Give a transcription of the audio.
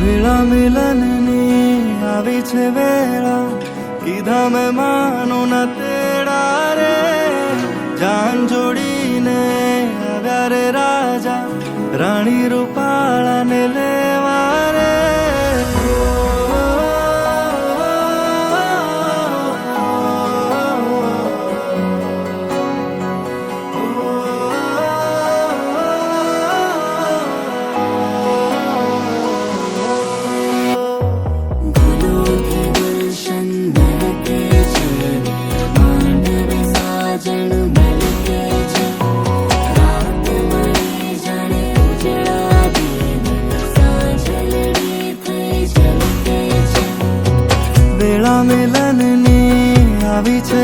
વેળા મિલનની આવી છે વેળા, કીધા મેં માનું ન તેડા રે. જાન જોડીને આવ્યા રે રાજા, રાણી રૂપાળાને લેવા રે. વેળા મિલનની આવી છે